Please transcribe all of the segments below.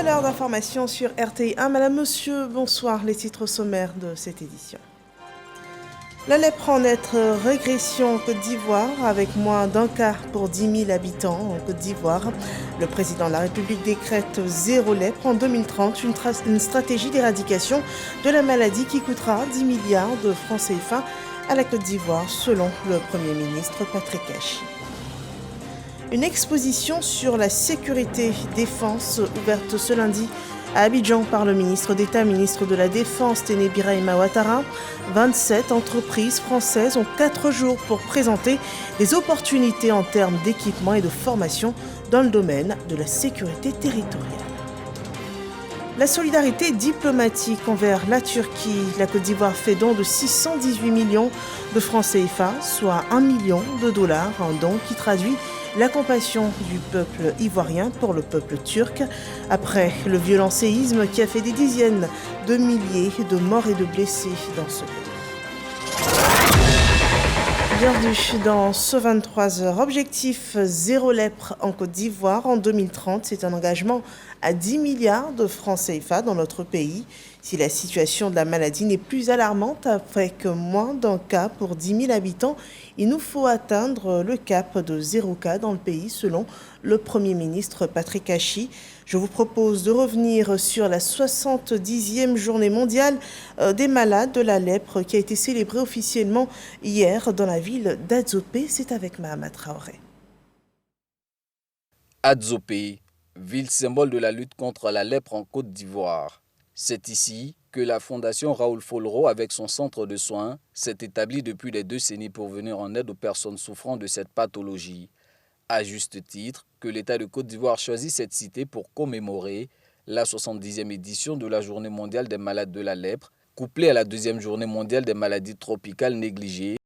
l'heure d'information sur RTI1. Madame, monsieur, bonsoir. Les titres sommaires de cette édition. La lèpre en nette régression en Côte d'Ivoire, avec moins d'un cas pour 10 000 habitants en Côte d'Ivoire. Le président de la République décrète zéro lèpre en 2030, une stratégie d'éradication de la maladie qui coûtera 10 milliards de francs CFA à la Côte d'Ivoire, selon le Premier ministre Patrick Achi. Une exposition sur la sécurité-défense ouverte ce lundi à Abidjan par le ministre d'État, ministre de la Défense, Téné Birahima Ouattara. 27 entreprises françaises ont 4 jours pour présenter des opportunités en termes d'équipement et de formation dans le domaine de la sécurité territoriale. La solidarité diplomatique envers la Turquie. La Côte d'Ivoire fait don de 618 millions de francs CFA, soit 1 million de dollars, un don qui traduit la compassion du peuple ivoirien pour le peuple turc, après le violent séisme qui a fait des dizaines de milliers de morts et de blessés dans ce pays. Bienvenue dans ce 23 heures. Objectif zéro lèpre en Côte d'Ivoire en 2030. C'est un engagement à 10 milliards de francs CFA dans notre pays. Si la situation de la maladie n'est plus alarmante avec moins d'un cas pour 10 000 habitants, il nous faut atteindre le cap de 0 cas dans le pays, selon le Premier ministre Patrick Achi. Je vous propose de revenir sur la 70e journée mondiale des malades de la lèpre qui a été célébrée officiellement hier dans la ville d'Adzopé. C'est avec Mahama Traoré. Adzopé, ville symbole de la lutte contre la lèpre en Côte d'Ivoire. C'est ici que la fondation Raoul Follereau, avec son centre de soins, s'est établie depuis des décennies pour venir en aide aux personnes souffrant de cette pathologie. À juste titre que l'État de Côte d'Ivoire choisit cette cité pour commémorer la 70e édition de la Journée mondiale des malades de la lèpre, couplée à la 2e Journée mondiale des maladies tropicales négligées,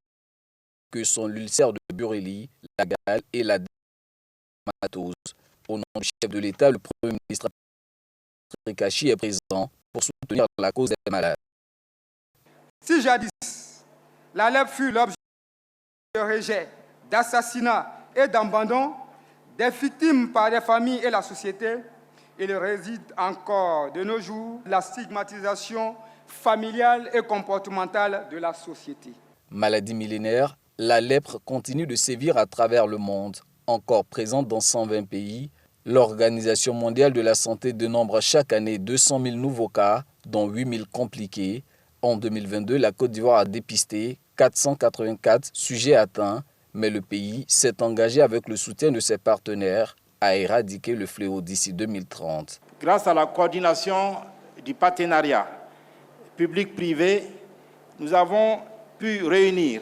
que sont l'ulcère de Bureli, la gale et la dermatose. Au nom du chef de l'État, le Premier ministre Patrick Achi est présent pour soutenir la cause des malades. Si jadis, la lèpre fut l'objet de rejet, d'assassinat et d'abandon des victimes par les familles et la société, il réside encore de nos jours la stigmatisation familiale et comportementale de la société. Maladie millénaire, la lèpre continue de sévir à travers le monde. Encore présente dans 120 pays, l'Organisation mondiale de la santé dénombre chaque année 200 000 nouveaux cas, dont 8 000 compliqués. En 2022, la Côte d'Ivoire a dépisté 484 sujets atteints, mais le pays s'est engagé avec le soutien de ses partenaires à éradiquer le fléau d'ici 2030. Grâce à la coordination du partenariat public-privé, nous avons pu réunir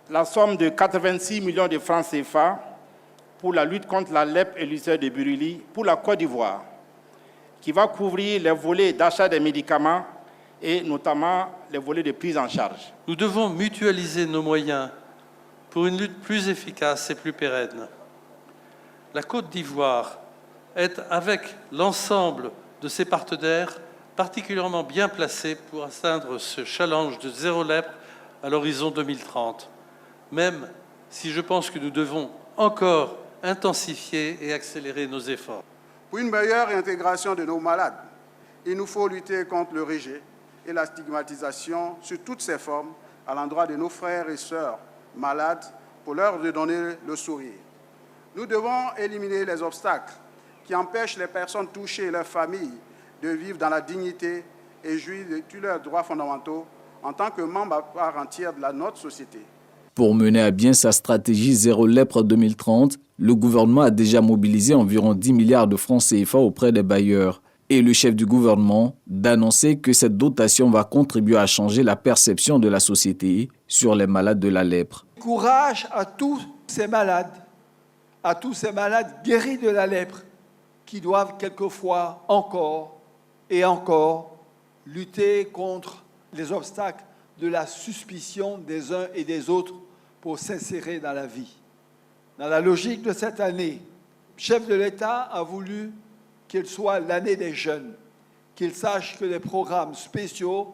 la somme de 86 millions de francs CFA pour la lutte contre la lèpre et l'ulcère de Bureli pour la Côte d'Ivoire, qui va couvrir les volets d'achat des médicaments et notamment les volets de prise en charge. Nous devons mutualiser nos moyens pour une lutte plus efficace et plus pérenne. La Côte d'Ivoire est, avec l'ensemble de ses partenaires, particulièrement bien placée pour atteindre ce challenge de zéro lèpre à l'horizon 2030, même si je pense que nous devons encore intensifier et accélérer nos efforts. Pour une meilleure intégration de nos malades, il nous faut lutter contre le rejet et la stigmatisation sous toutes ses formes à l'endroit de nos frères et sœurs malades pour leur redonner le sourire. Nous devons éliminer les obstacles qui empêchent les personnes touchées et leurs familles de vivre dans la dignité et jouir de tous leurs droits fondamentaux en tant que membres à part entière de notre société. Pour mener à bien sa stratégie zéro lèpre 2030, le gouvernement a déjà mobilisé environ 10 milliards de francs CFA auprès des bailleurs. Et le chef du gouvernement d'annoncer que cette dotation va contribuer à changer la perception de la société sur les malades de la lèpre. Courage à tous ces malades guéris de la lèpre, qui doivent quelquefois encore et encore lutter contre les obstacles de la suspicion des uns et des autres pour s'insérer dans la vie. Dans la logique de cette année, le chef de l'État a voulu qu'il soit l'année des jeunes, qu'il sache que des programmes spéciaux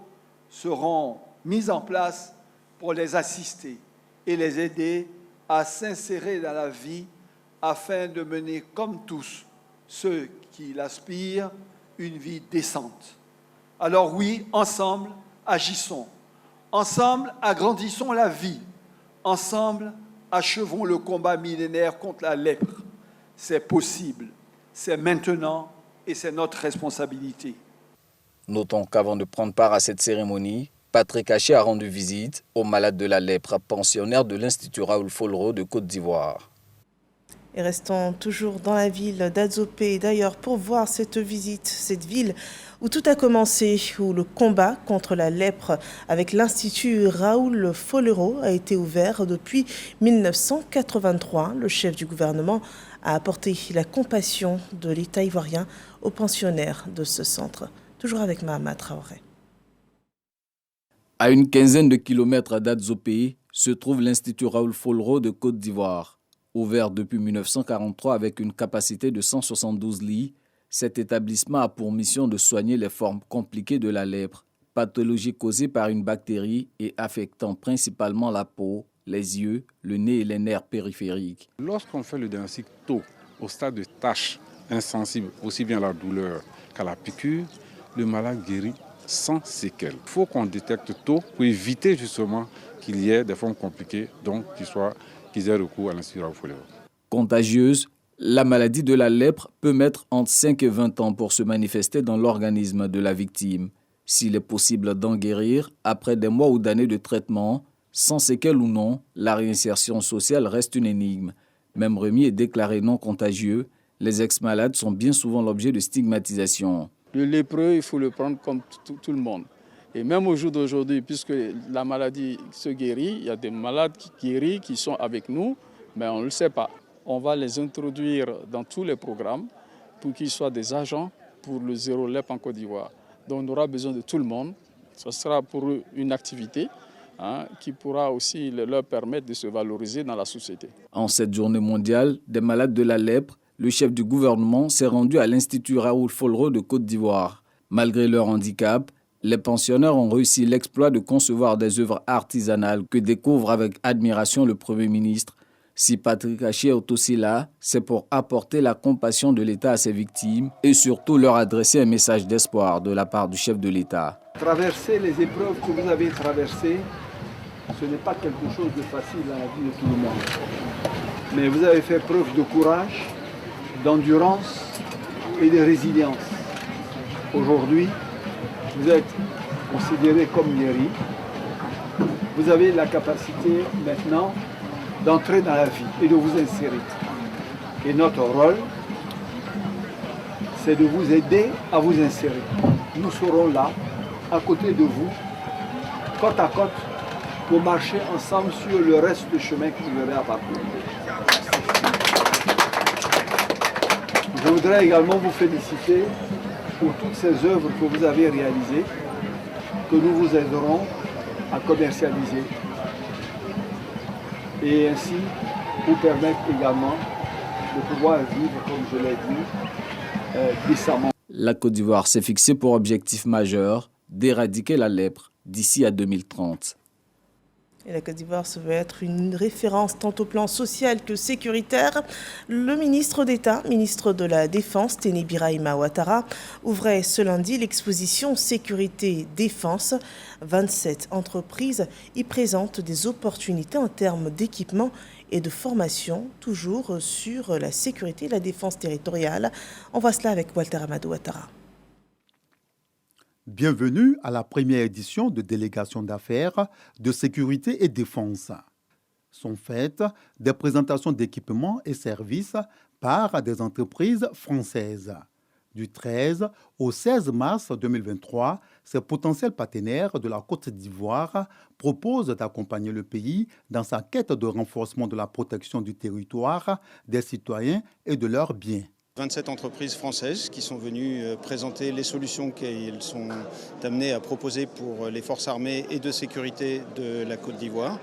seront mis en place pour les assister et les aider à s'insérer dans la vie afin de mener comme tous ceux qui l'aspirent, une vie décente. Alors oui, ensemble, agissons. Ensemble, agrandissons la vie. Ensemble, achevons le combat millénaire contre la lèpre. C'est possible, c'est maintenant et c'est notre responsabilité. Notons qu'avant de prendre part à cette cérémonie, Patrick Haché a rendu visite aux malades de la lèpre, pensionnaires de l'Institut Raoul Follereau de Côte d'Ivoire. Et restons toujours dans la ville d'Adzopé, d'ailleurs, pour voir cette visite, cette ville où tout a commencé, où le combat contre la lèpre avec l'Institut Raoul Follereau a été ouvert depuis 1983. Le chef du gouvernement a apporté la compassion de l'État ivoirien aux pensionnaires de ce centre. Toujours avec Mahama Traoré. À une quinzaine de kilomètres d'Adzopé se trouve l'Institut Raoul Follereau de Côte d'Ivoire. Ouvert depuis 1943 avec une capacité de 172 lits, cet établissement a pour mission de soigner les formes compliquées de la lèpre, pathologie causée par une bactérie et affectant principalement la peau, les yeux, le nez et les nerfs périphériques. Lorsqu'on fait le diagnostic tôt, au stade de taches insensibles, aussi bien à la douleur qu'à la piqûre, le malade guérit sans séquelles. Il faut qu'on détecte tôt pour éviter justement qu'il y ait des formes compliquées, donc qu'ils aient recours à l'Institut Raoul Follereau. Contagieuse, la maladie de la lèpre peut mettre entre 5 et 20 ans pour se manifester dans l'organisme de la victime. S'il est possible d'en guérir, après des mois ou d'années de traitement, sans séquelles ou non, la réinsertion sociale reste une énigme. Même remis et déclaré non contagieux, les ex-malades sont bien souvent l'objet de stigmatisation. Le lépreux, il faut le prendre comme tout le monde. Et même au jour d'aujourd'hui, puisque la maladie se guérit, il y a des malades qui guérissent, qui sont avec nous, mais on ne le sait pas. On va les introduire dans tous les programmes pour qu'ils soient des agents pour le zéro lèpre en Côte d'Ivoire. Donc on aura besoin de tout le monde. Ce sera pour eux une activité qui pourra aussi leur permettre de se valoriser dans la société. En cette journée mondiale des malades de la lèpre, le chef du gouvernement s'est rendu à l'Institut Raoul Follereau de Côte d'Ivoire. Malgré leur handicap, les pensionnaires ont réussi l'exploit de concevoir des œuvres artisanales que découvre avec admiration le Premier ministre. Si Patrick Haché est aussi là, c'est pour apporter la compassion de l'État à ses victimes et surtout leur adresser un message d'espoir de la part du chef de l'État. Traverser les épreuves que vous avez traversées, ce n'est pas quelque chose de facile dans la vie de tout le monde. Mais vous avez fait preuve de courage, d'endurance et de résilience. Aujourd'hui, vous êtes considérés comme guéris. Vous avez la capacité maintenant d'entrer dans la vie et de vous insérer. Et notre rôle, c'est de vous aider à vous insérer. Nous serons là, à côté de vous, côte à côte, pour marcher ensemble sur le reste du chemin que vous aurez à parcourir. Je voudrais également vous féliciter pour toutes ces œuvres que vous avez réalisées, que nous vous aiderons à commercialiser et ainsi vous permettre également de pouvoir vivre, comme je l'ai dit, décemment. La Côte d'Ivoire s'est fixée pour objectif majeur d'éradiquer la lèpre d'ici à 2030. Et la Côte d'Ivoire se veut être une référence tant au plan social que sécuritaire. Le ministre d'État, ministre de la Défense, Téné Birahima Ouattara, ouvrait ce lundi l'exposition Sécurité-Défense. 27 entreprises y présentent des opportunités en termes d'équipement et de formation, toujours sur la sécurité et la défense territoriale. On voit cela avec Walter Amadou Ouattara. Bienvenue à la première édition de Délégation d'affaires de sécurité et défense. Sont faites des présentations d'équipements et services par des entreprises françaises. Du 13 au 16 mars 2023, ces potentiels partenaires de la Côte d'Ivoire proposent d'accompagner le pays dans sa quête de renforcement de la protection du territoire, des citoyens et de leurs biens. 27 entreprises françaises qui sont venues présenter les solutions qu'elles sont amenées à proposer pour les forces armées et de sécurité de la Côte d'Ivoire.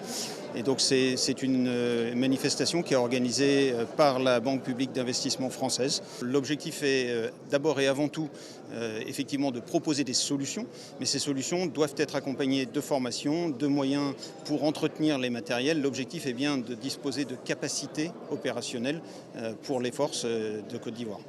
Et donc c'est une manifestation qui est organisée par la Banque publique d'investissement française. L'objectif est d'abord et avant tout effectivement de proposer des solutions, mais ces solutions doivent être accompagnées de formations, de moyens pour entretenir les matériels. L'objectif est bien de disposer de capacités opérationnelles pour les forces de Côte d'Ivoire.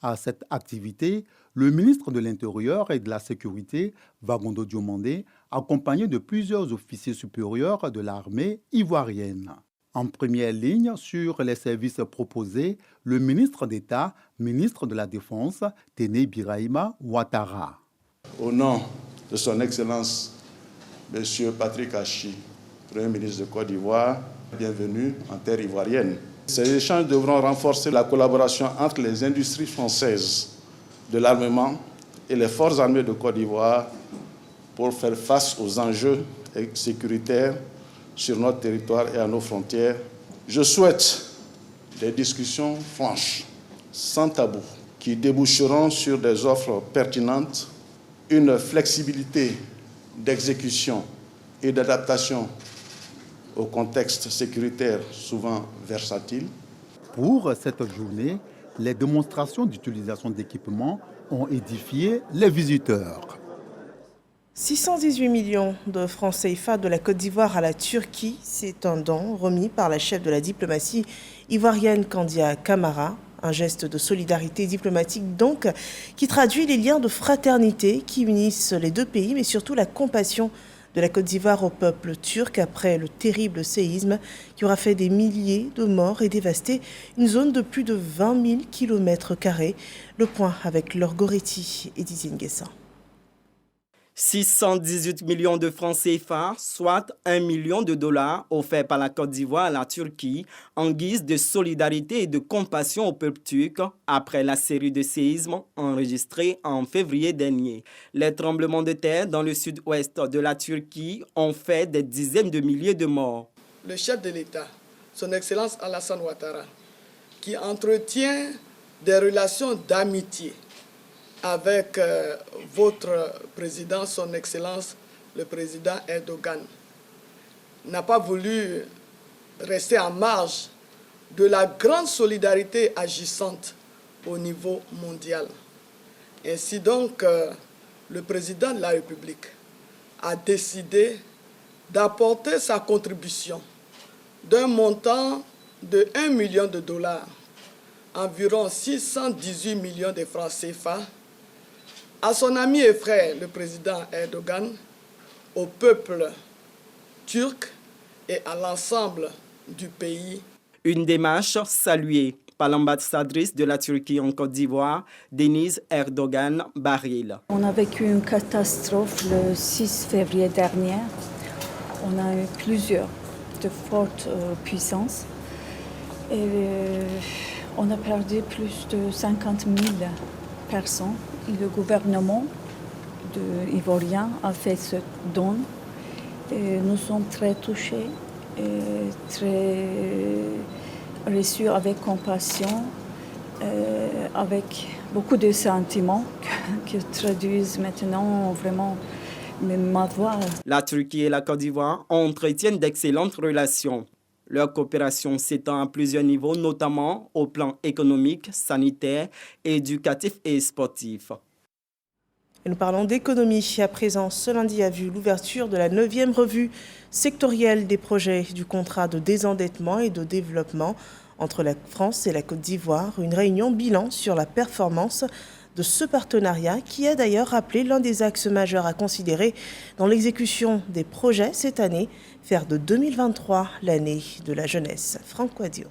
À cette activité, le ministre de l'Intérieur et de la Sécurité, Vagondo Diomandé, accompagné de plusieurs officiers supérieurs de l'armée ivoirienne. En première ligne sur les services proposés, le ministre d'État, ministre de la Défense, Téné Birahima Ouattara. Au nom de son Excellence, M. Patrick Achi, Premier ministre de Côte d'Ivoire, bienvenue en terre ivoirienne. Ces échanges devront renforcer la collaboration entre les industries françaises de l'armement et les forces armées de Côte d'Ivoire pour faire face aux enjeux sécuritaires sur notre territoire et à nos frontières. Je souhaite des discussions franches, sans tabou, qui déboucheront sur des offres pertinentes, une flexibilité d'exécution et d'adaptation au contexte sécuritaire souvent versatile. Pour cette journée, les démonstrations d'utilisation d'équipements ont édifié les visiteurs. 618 millions de francs CFA de la Côte d'Ivoire à la Turquie, c'est un don remis par la chef de la diplomatie ivoirienne Candia Camara. Un geste de solidarité diplomatique donc qui traduit les liens de fraternité qui unissent les deux pays, mais surtout la compassion de la Côte d'Ivoire au peuple turc après le terrible séisme qui aura fait des milliers de morts et dévasté une zone de plus de 20 000 km². Le point avec Laure Goretti et Didier Nguessan. 618 millions de francs CFA, soit $1 million offerts par la Côte d'Ivoire à la Turquie en guise de solidarité et de compassion au peuple turc après la série de séismes enregistrés en février dernier. Les tremblements de terre dans le sud-ouest de la Turquie ont fait des dizaines de milliers de morts. Le chef de l'État, son Excellence Alassane Ouattara, qui entretient des relations d'amitié avec votre président, son Excellence, le président Erdogan, n'a pas voulu rester en marge de la grande solidarité agissante au niveau mondial. Ainsi donc, le président de la République a décidé d'apporter sa contribution d'un montant de $1 million, environ 618 millions de francs CFA, à son ami et frère, le président Erdogan, au peuple turc et à l'ensemble du pays. Une démarche saluée par l'ambassadrice de la Turquie en Côte d'Ivoire, Denise Erdogan Baril. On a vécu une catastrophe le 6 février dernier. On a eu plusieurs de fortes puissances. Et on a perdu plus de 50 000 personnes. Et le gouvernement ivoirien a fait ce don. Et nous sommes très touchés et très reçus avec compassion, avec beaucoup de sentiments qui traduisent maintenant vraiment ma voix. La Turquie et la Côte d'Ivoire entretiennent d'excellentes relations. Leur coopération s'étend à plusieurs niveaux, notamment au plan économique, sanitaire, éducatif et sportif. Et nous parlons d'économie. À présent, ce lundi a vu l'ouverture de la 9e revue sectorielle des projets du contrat de désendettement et de développement entre la France et la Côte d'Ivoire. Une réunion bilan sur la performance de ce partenariat qui a d'ailleurs rappelé l'un des axes majeurs à considérer dans l'exécution des projets cette année, faire de 2023 l'année de la jeunesse. Franck Quadio.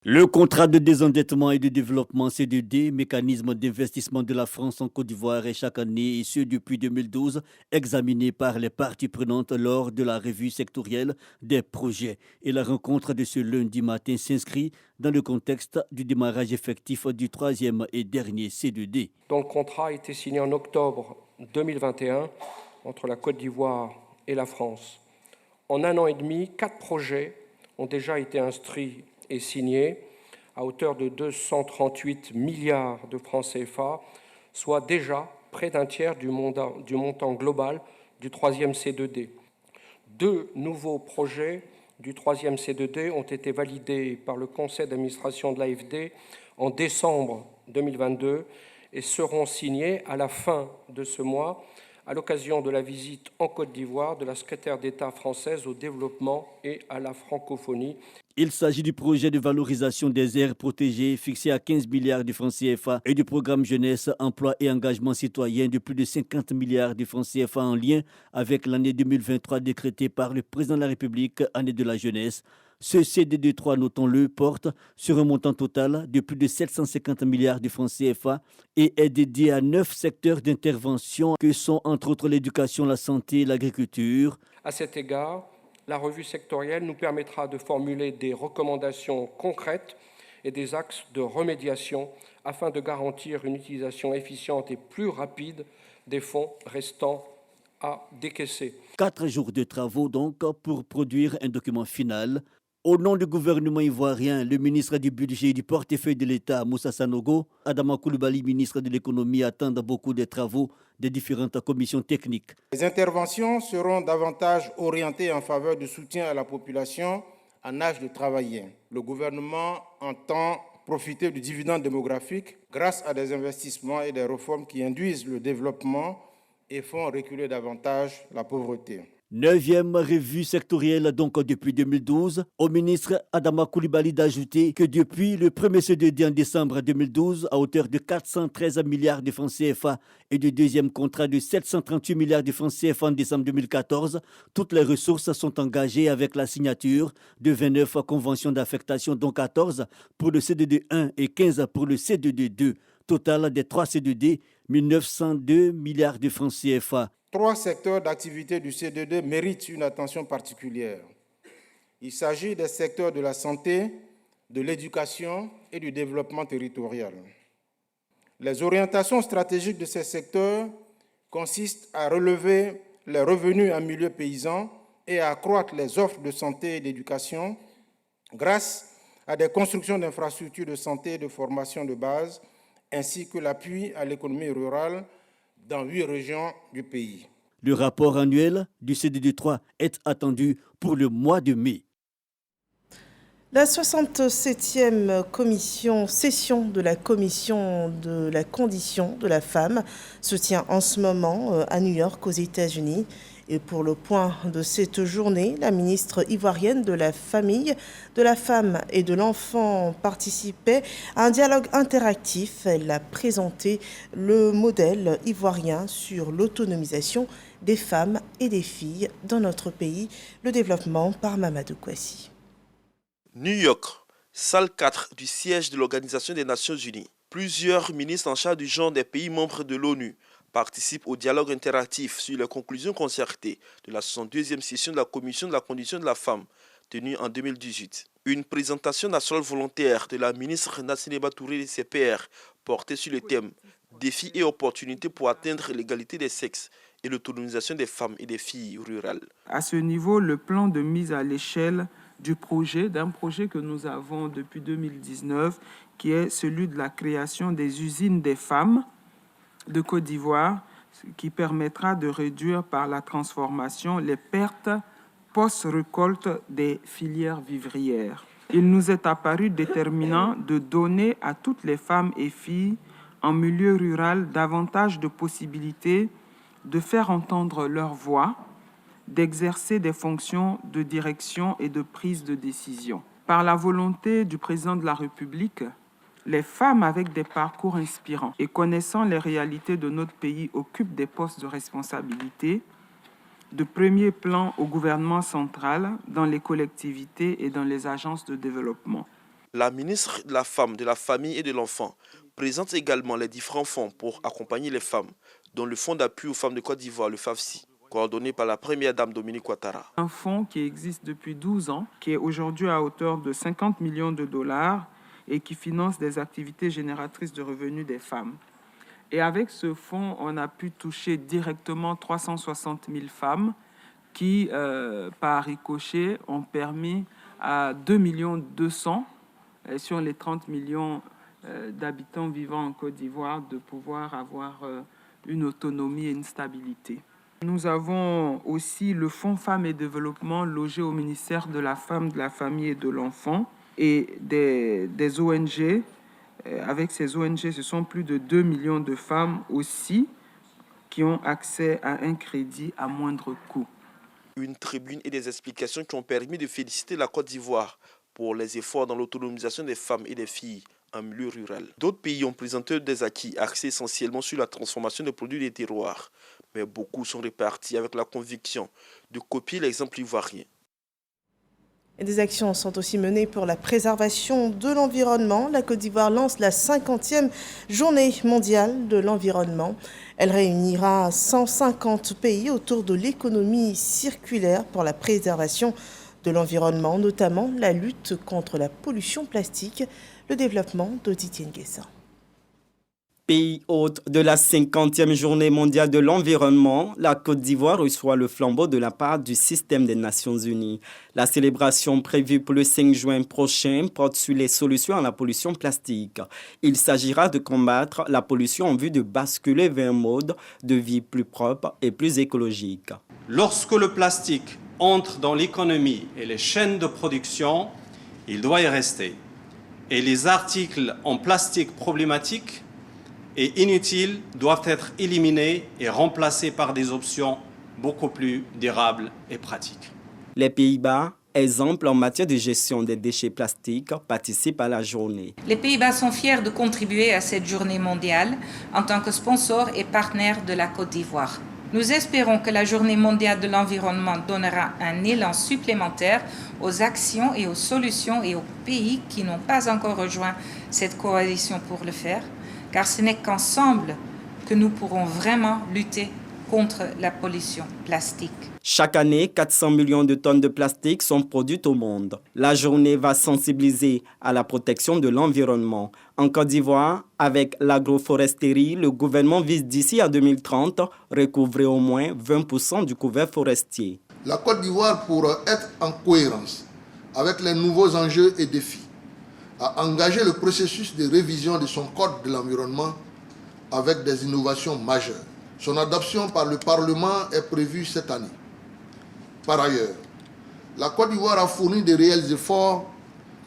Le contrat de désendettement et de développement CDD, mécanisme d'investissement de la France en Côte d'Ivoire, est chaque année, et ce depuis 2012, examiné par les parties prenantes lors de la revue sectorielle des projets. Et la rencontre de ce lundi matin s'inscrit dans le contexte du démarrage effectif du 3e et dernier CDD. Dont le contrat a été signé en octobre 2021 entre la Côte d'Ivoire et la France. En un an et demi, 4 projets ont déjà été instruits et signé à hauteur de 238 milliards de francs CFA, soit déjà près d'un tiers du montant global du 3e C2D. 2 nouveaux projets du 3e C2D ont été validés par le conseil d'administration de l'AFD en décembre 2022 et seront signés à la fin de ce mois à l'occasion de la visite en Côte d'Ivoire de la secrétaire d'État française au développement et à la francophonie. Il s'agit du projet de valorisation des aires protégées fixé à 15 milliards de francs CFA et du programme jeunesse, emploi et engagement citoyen de plus de 50 milliards de francs CFA en lien avec l'année 2023 décrétée par le président de la République, année de la jeunesse. Ce CDD3, notons-le, porte sur un montant total de plus de 750 milliards de francs CFA et est dédié à 9 secteurs d'intervention que sont entre autres l'éducation, la santé et l'agriculture. À cet égard, la revue sectorielle nous permettra de formuler des recommandations concrètes et des axes de remédiation afin de garantir une utilisation efficiente et plus rapide des fonds restants à décaisser. 4 jours de travaux donc pour produire un document final. Au nom du gouvernement ivoirien, le ministre du Budget et du portefeuille de l'État, Moussa Sanogo, Adama Coulibaly, ministre de l'Économie, attendent beaucoup des travaux des différentes commissions techniques. Les interventions seront davantage orientées en faveur du soutien à la population en âge de travailler. Le gouvernement entend profiter du dividende démographique grâce à des investissements et des réformes qui induisent le développement et font reculer davantage la pauvreté. 9e revue sectorielle donc depuis 2012. Au ministre Adama Coulibaly d'ajouter que depuis le premier CDD en décembre 2012 à hauteur de 413 milliards de francs CFA et du deuxième contrat de 738 milliards de francs CFA en décembre 2014, toutes les ressources sont engagées avec la signature de 29 conventions d'affectation, dont 14 pour le CDD 1 et 15 pour le CDD 2. Total des 3 CDD, 1902 milliards de francs CFA. 3 secteurs d'activité du CDD méritent une attention particulière. Il s'agit des secteurs de la santé, de l'éducation et du développement territorial. Les orientations stratégiques de ces secteurs consistent à relever les revenus en milieu paysan et à accroître les offres de santé et d'éducation grâce à des constructions d'infrastructures de santé et de formation de base, ainsi que l'appui à l'économie rurale dans 8 régions du pays. Le rapport annuel du CDD3 est attendu pour le mois de mai. La 67e session de la Commission de la condition de la femme se tient en ce moment à New York, aux États-Unis. Et pour le point de cette journée, la ministre ivoirienne de la Famille, de la Femme et de l'Enfant participait à un dialogue interactif. Elle a présenté le modèle ivoirien sur l'autonomisation des femmes et des filles dans notre pays. Le développement par Mamadou Kouassi. New York, salle 4 du siège de l'Organisation des Nations Unies. Plusieurs ministres en charge du genre des pays membres de l'ONU participent au dialogue interactif sur les conclusions concertées de la 62e session de la Commission de la condition de la femme, tenue en 2018. Une présentation nationale volontaire de la ministre Nassineba Touré de CPR portait sur le thème « Défis et opportunités pour atteindre l'égalité des sexes et l'autonomisation des femmes et des filles rurales ». À ce niveau, le plan de mise à l'échelle d'un projet que nous avons depuis 2019, qui est celui de la création des usines des femmes de Côte d'Ivoire, qui permettra de réduire par la transformation les pertes post-récolte des filières vivrières. Il nous est apparu déterminant de donner à toutes les femmes et filles en milieu rural davantage de possibilités de faire entendre leur voix, d'exercer des fonctions de direction et de prise de décision. Par la volonté du président de la République, les femmes avec des parcours inspirants et connaissant les réalités de notre pays occupent des postes de responsabilité de premier plan au gouvernement central, dans les collectivités et dans les agences de développement. La ministre de la Femme, de la Famille et de l'Enfant présente également les différents fonds pour accompagner les femmes, dont le Fonds d'appui aux femmes de Côte d'Ivoire, le FAFSI, coordonné par la première dame Dominique Ouattara. Un fonds qui existe depuis 12 ans, qui est aujourd'hui à hauteur de 50 millions de dollars, et qui finance des activités génératrices de revenus des femmes. Et avec ce fonds, on a pu toucher directement 360 000 femmes qui, par ricochet, ont permis à 2,2 millions sur les 30 millions d'habitants vivant en Côte d'Ivoire de pouvoir avoir une autonomie et une stabilité. Nous avons aussi le Fonds Femmes et Développement logé au ministère de la Femme, de la Famille et de l'Enfant, et des ONG. Avec ces ONG, ce sont plus de 2 millions de femmes aussi qui ont accès à un crédit à moindre coût. Une tribune et des explications qui ont permis de féliciter la Côte d'Ivoire pour les efforts dans l'autonomisation des femmes et des filles en milieu rural. D'autres pays ont présenté des acquis axés essentiellement sur la transformation des produits des terroirs, mais beaucoup sont répartis avec la conviction de copier l'exemple ivoirien. Et des actions sont aussi menées pour la préservation de l'environnement. La Côte d'Ivoire lance la 50e journée mondiale de l'environnement. Elle réunira 150 pays autour de l'économie circulaire pour la préservation de l'environnement, notamment la lutte contre la pollution plastique, le développement de Didier Nguessan. Pays hôte de la 50e journée mondiale de l'environnement, la Côte d'Ivoire reçoit le flambeau de la part du système des Nations Unies. La célébration prévue pour le 5 juin prochain porte sur les solutions à la pollution plastique. Il s'agira de combattre la pollution en vue de basculer vers un mode de vie plus propre et plus écologique. Lorsque le plastique entre dans l'économie et les chaînes de production, il doit y rester. Et les articles en plastique problématiques et inutiles doivent être éliminés et remplacés par des options beaucoup plus durables et pratiques. Les Pays-Bas, exemple en matière de gestion des déchets plastiques, participent à la journée. Les Pays-Bas sont fiers de contribuer à cette journée mondiale en tant que sponsor et partenaire de la Côte d'Ivoire. Nous espérons que la journée mondiale de l'environnement donnera un élan supplémentaire aux actions et aux solutions et aux pays qui n'ont pas encore rejoint cette coalition pour le faire, car ce n'est qu'ensemble que nous pourrons vraiment lutter contre la pollution plastique. Chaque année, 400 millions de tonnes de plastique sont produites au monde. La journée va sensibiliser à la protection de l'environnement. En Côte d'Ivoire, avec l'agroforesterie, le gouvernement vise d'ici à 2030 recouvrer au moins 20% du couvert forestier. La Côte d'Ivoire, pour être en cohérence avec les nouveaux enjeux et défis, a engagé le processus de révision de son code de l'environnement avec des innovations majeures. Son adoption par le Parlement est prévue cette année. Par ailleurs, la Côte d'Ivoire a fourni de réels efforts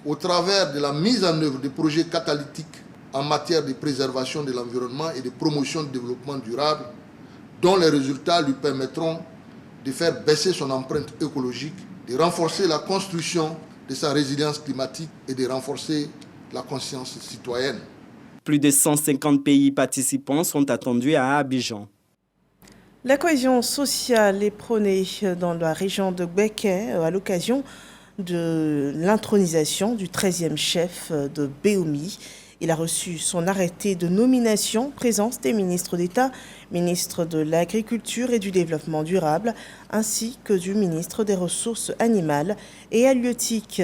au travers de la mise en œuvre de projets catalytiques en matière de préservation de l'environnement et de promotion du développement durable, dont les résultats lui permettront de faire baisser son empreinte écologique, de renforcer la construction de sa résilience climatique et de renforcer la conscience citoyenne. Plus de 150 pays participants sont attendus à Abidjan. La cohésion sociale est prônée dans la région de Gbeke à l'occasion de l'intronisation du 13e chef de Béoumi. Il a reçu son arrêté de nomination, présence des ministres d'État, ministre de l'Agriculture et du Développement durable, ainsi que du ministre des Ressources animales et halieutiques,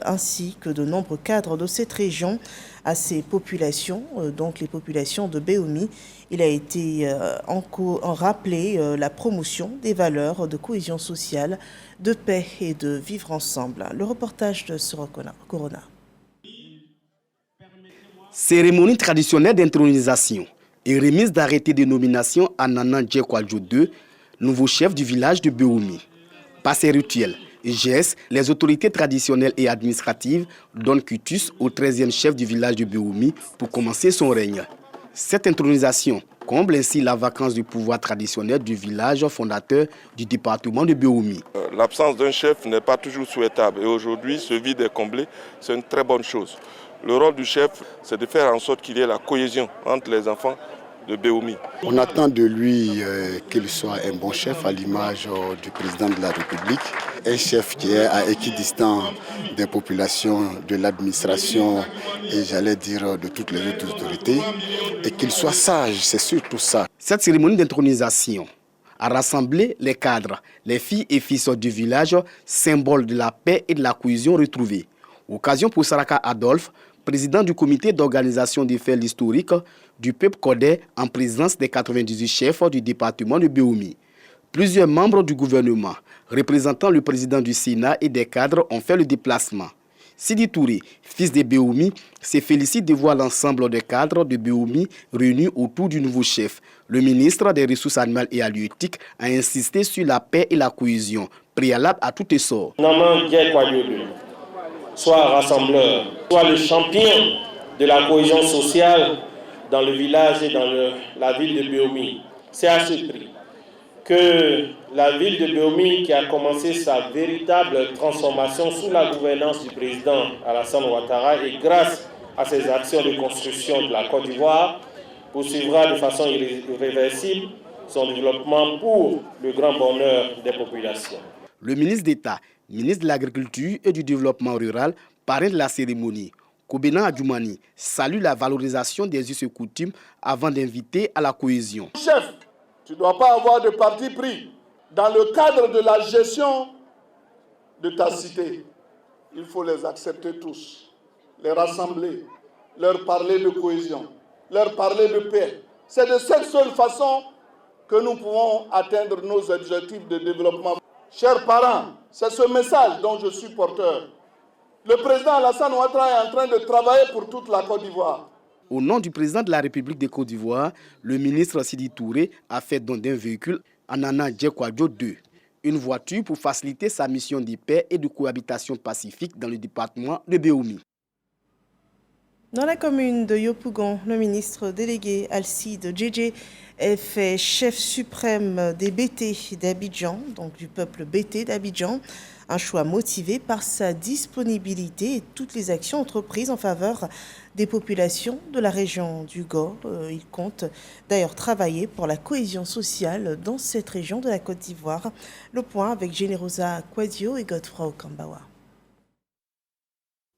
ainsi que de nombreux cadres de cette région. À ces populations, donc les populations de Béoumi, il a été rappelé la promotion des valeurs de cohésion sociale, de paix et de vivre ensemble. Le reportage de Soro Corona. Cérémonie traditionnelle d'intronisation et remise d'arrêté de nomination à Nana Djekwadjo II, nouveau chef du village de Béoumi. Passé rituel et gestes, les autorités traditionnelles et administratives donnent quitus au 13e chef du village de Béoumi pour commencer son règne. Cette intronisation comble ainsi la vacance du pouvoir traditionnel du village fondateur du département de Béoumi. L'absence d'un chef n'est pas toujours souhaitable et aujourd'hui ce vide est comblé, c'est une très bonne chose. Le rôle du chef, c'est de faire en sorte qu'il y ait la cohésion entre les enfants de Béoumi. On attend de lui qu'il soit un bon chef à l'image du président de la République. Un chef qui est à équidistant des populations, de l'administration et j'allais dire de toutes les autres autorités. Et qu'il soit sage, c'est surtout ça. Cette cérémonie d'intronisation a rassemblé les cadres, les filles et fils du village, symbole de la paix et de la cohésion retrouvée. Occasion pour Saraka Adolphe, président du comité d'organisation des faits historiques du peuple codé en présence des 98 chefs du département de Béoumi. Plusieurs membres du gouvernement, représentant le président du Sénat et des cadres, ont fait le déplacement. Sidi Touré, fils de Béoumi, se félicite de voir l'ensemble des cadres de Béoumi réunis autour du nouveau chef. Le ministre des Ressources animales et halieutiques a insisté sur la paix et la cohésion, préalable à tout essor. Soit rassembleur, soit le champion de la cohésion sociale dans le village et dans la ville de Béoumi. C'est à ce prix que la ville de Béoumi, qui a commencé sa véritable transformation sous la gouvernance du président Alassane Ouattara et grâce à ses actions de construction de la Côte d'Ivoire, poursuivra de façon irréversible son développement pour le grand bonheur des populations. Le ministre d'État, ministre de l'Agriculture et du Développement rural, parrain de la cérémonie, Kobena Adjoumani, salue la valorisation des us et coutumes avant d'inviter à la cohésion. Chef, tu ne dois pas avoir de parti pris. Dans le cadre de la gestion de ta cité, il faut les accepter tous, les rassembler, leur parler de cohésion, leur parler de paix. C'est de cette seule façon que nous pouvons atteindre nos objectifs de développement. Chers parents, c'est ce message dont je suis porteur. Le président Alassane Ouattara est en train de travailler pour toute la Côte d'Ivoire. Au nom du président de la République de Côte d'Ivoire, le ministre Sidi Touré a fait don d'un véhicule en Nana Djekwadjo 2, une voiture pour faciliter sa mission de paix et de cohabitation pacifique dans le département de Béoumi. Dans la commune de Yopougon, le ministre délégué Alcide Djedje est fait chef suprême des BT d'Abidjan, donc du peuple BT d'Abidjan. Un choix motivé par sa disponibilité et toutes les actions entreprises en faveur des populations de la région du Go. Il compte d'ailleurs travailler pour la cohésion sociale dans cette région de la Côte d'Ivoire. Le point avec Generosa Kwadio et Godefroy Okambawa.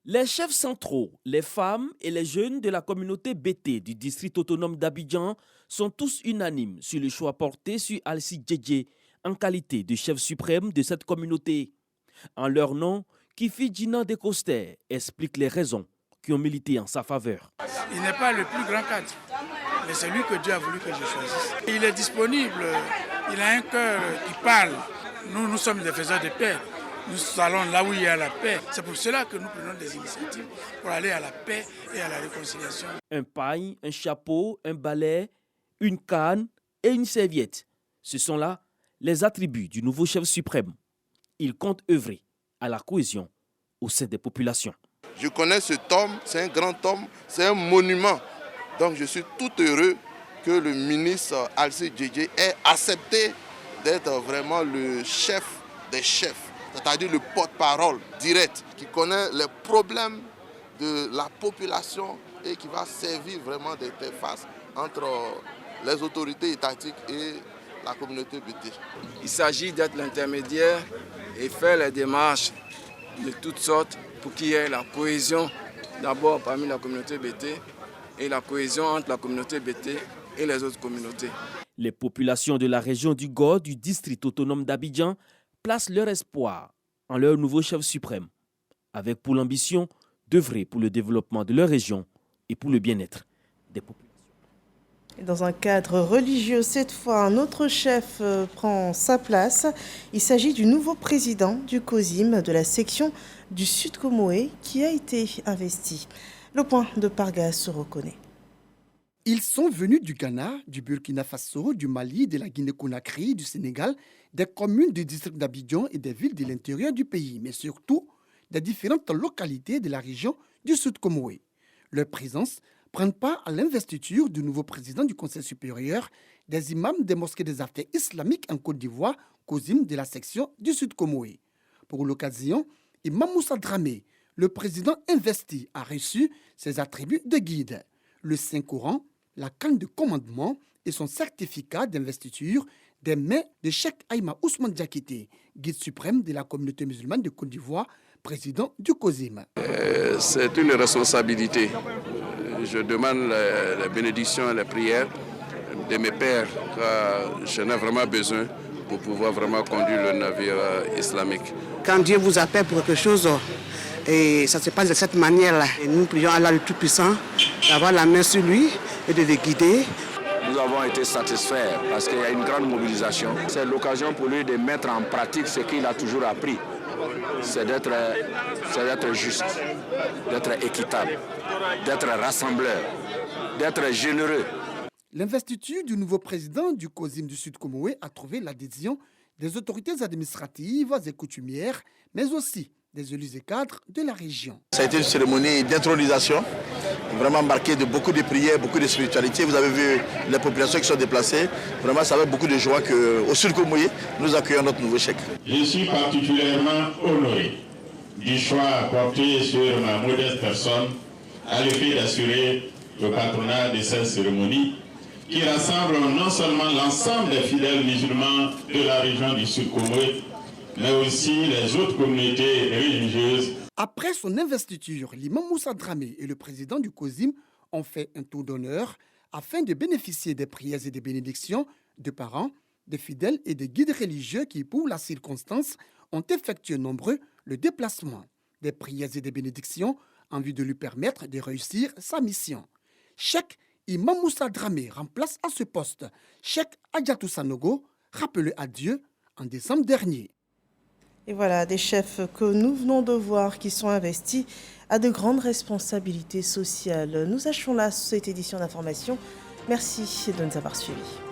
Les chefs centraux, les femmes et les jeunes de la communauté BT du district autonome d'Abidjan sont tous unanimes sur le choix porté sur Alcide Djedje en qualité de chef suprême de cette communauté. En leur nom, Kifi Djina Decoster explique les raisons qui ont milité en sa faveur. Il n'est pas le plus grand cadre, mais c'est lui que Dieu a voulu que je choisisse. Il est disponible, il a un cœur qui parle. Nous sommes des faiseurs de paix. Nous allons là où il y a la paix. C'est pour cela que nous prenons des initiatives pour aller à la paix et à la réconciliation. Un paille, un chapeau, un balai, une canne et une serviette. Ce sont là les attributs du nouveau chef suprême. Il compte œuvrer à la cohésion au sein des populations. Je connais cet homme, c'est un grand homme, c'est un monument. Donc je suis tout heureux que le ministre Alcide Djedje ait accepté d'être vraiment le chef des chefs, c'est-à-dire le porte-parole direct, qui connaît les problèmes de la population et qui va servir vraiment d'interface entre les autorités étatiques et la communauté BT. Il s'agit d'être l'intermédiaire et faire les démarches de toutes sortes pour qu'il y ait la cohésion d'abord parmi la communauté BT et la cohésion entre la communauté BT et les autres communautés. Les populations de la région du Go, du district autonome d'Abidjan, placent leur espoir en leur nouveau chef suprême, avec pour l'ambition d'œuvrer pour le développement de leur région et pour le bien-être des populations. Dans un cadre religieux, cette fois, un autre chef prend sa place. Il s'agit du nouveau président du COSIM de la section du Sud Comoé qui a été investi. Le point de Parga se reconnaît. Ils sont venus du Ghana, du Burkina Faso, du Mali, de la Guinée-Conakry, du Sénégal, des communes du district d'Abidjan et des villes de l'intérieur du pays, mais surtout des différentes localités de la région du Sud Comoé. Leur présence prennent part à l'investiture du nouveau président du Conseil supérieur des imams des mosquées des affaires islamiques en Côte d'Ivoire, COSIM de la section du Sud Comoé. Pour l'occasion, Imam Moussa Dramé, le président investi, a reçu ses attributs de guide, le Saint-Coran, la canne de commandement et son certificat d'investiture des mains de Cheikh Aïma Ousmane Diakité, guide suprême de la communauté musulmane de Côte d'Ivoire, président du COSIM. C'est une responsabilité. Je demande les bénédictions et les prières de mes pères, car j'en ai vraiment besoin pour pouvoir vraiment conduire le navire islamique. Quand Dieu vous appelle pour quelque chose, et ça se passe de cette manière-là, et nous prions Allah le Tout-Puissant d'avoir la main sur lui et de le guider. Nous avons été satisfaits parce qu'il y a une grande mobilisation. C'est l'occasion pour lui de mettre en pratique ce qu'il a toujours appris. C'est d'être juste, d'être équitable, d'être rassembleur, d'être généreux. L'investiture du nouveau président du COSIM du Sud Comoé a trouvé l'adhésion des autorités administratives et coutumières, mais aussi des élus et cadres de la région. Ça a été une cérémonie d'intronisation, vraiment marquée de beaucoup de prières, beaucoup de spiritualité. Vous avez vu les populations qui sont déplacées. Vraiment, ça avec beaucoup de joie qu'au Sud Komoye, nous accueillons notre nouveau chèque. Je suis particulièrement honoré du choix porté sur ma modeste personne à l'effet d'assurer le patronat de cette cérémonie qui rassemble non seulement l'ensemble des fidèles musulmans de la région du Sud Komoye, mais aussi les autres communautés religieuses. Après son investiture, l'imam Moussa Dramé et le président du COSIM ont fait un tour d'honneur afin de bénéficier des prières et des bénédictions de parents, des fidèles et des guides religieux qui, pour la circonstance, ont effectué nombreux le déplacement. Des prières et des bénédictions en vue de lui permettre de réussir sa mission. Cheikh Imam Moussa Dramé remplace à ce poste Cheikh Adjatou Sanogo, rappelé à Dieu en décembre dernier. Et voilà, des chefs que nous venons de voir qui sont investis à de grandes responsabilités sociales. Nous achevons là cette édition d'information. Merci de nous avoir suivis.